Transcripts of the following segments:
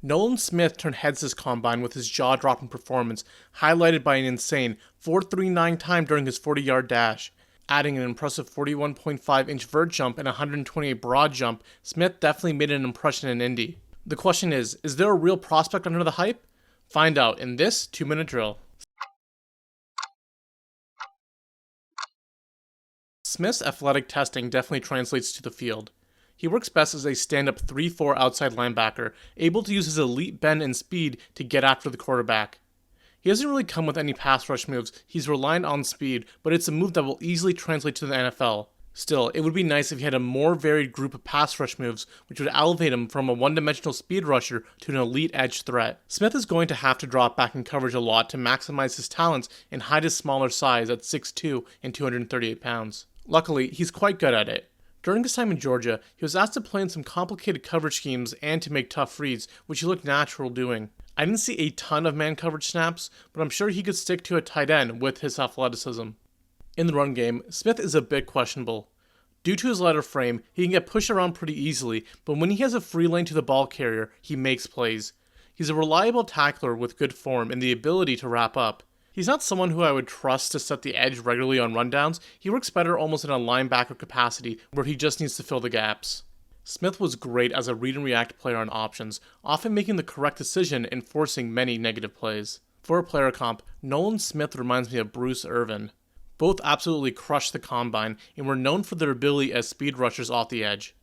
Nolan Smith turned heads this combine with his jaw-dropping performance, highlighted by an insane 4.39 time during his 40-yard dash. Adding an impressive 41.5-inch vert jump and 128 broad jump, Smith definitely made an impression in Indy. The question is there a real prospect under the hype? Find out in this 2-minute drill. Smith's athletic testing definitely translates to the field. He works best as a stand-up 3-4 outside linebacker, able to use his elite bend and speed to get after the quarterback. He doesn't really come with any pass rush moves, he's reliant on speed, but it's a move that will easily translate to the NFL. Still, it would be nice if he had a more varied group of pass rush moves, which would elevate him from a one-dimensional speed rusher to an elite edge threat. Smith is going to have to drop back in coverage a lot to maximize his talents and hide his smaller size at 6'2 and 238 pounds. Luckily, he's quite good at it. During his time in Georgia, he was asked to play in some complicated coverage schemes and to make tough reads, which he looked natural doing. I didn't see a ton of man coverage snaps, but I'm sure he could stick to a tight end with his athleticism. In the run game, Smith is a bit questionable. Due to his lighter frame, he can get pushed around pretty easily, but when he has a free lane to the ball carrier, he makes plays. He's a reliable tackler with good form and the ability to wrap up. He's not someone who I would trust to set the edge regularly on rundowns. He works better almost in a linebacker capacity where he just needs to fill the gaps. Smith was great as a read and react player on options, often making the correct decision and forcing many negative plays. For a player comp, Nolan Smith reminds me of Bruce Irvin. Both absolutely crushed the combine and were known for their ability as speed rushers off the edge.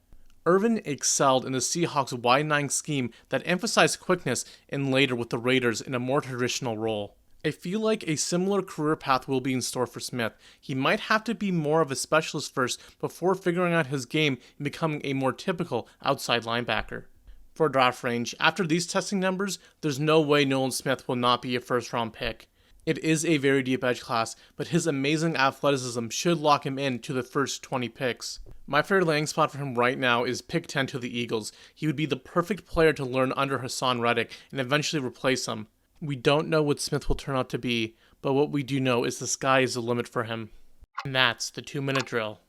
Irvin excelled in the Seahawks' wide-9 scheme that emphasized quickness and later with the Raiders in a more traditional role. I feel like a similar career path will be in store for Smith. He might have to be more of a specialist first before figuring out his game and becoming a more typical outside linebacker. For draft range, after these testing numbers, there's no way Nolan Smith will not be a first-round pick. It is a very deep edge class, but his amazing athleticism should lock him in to the first 20 picks. My favorite landing spot for him right now is pick 10 to the Eagles. He would be the perfect player to learn under Hassan Reddick and eventually replace him. We don't know what Smith will turn out to be, but what we do know is the sky is the limit for him. And that's the 2-minute drill.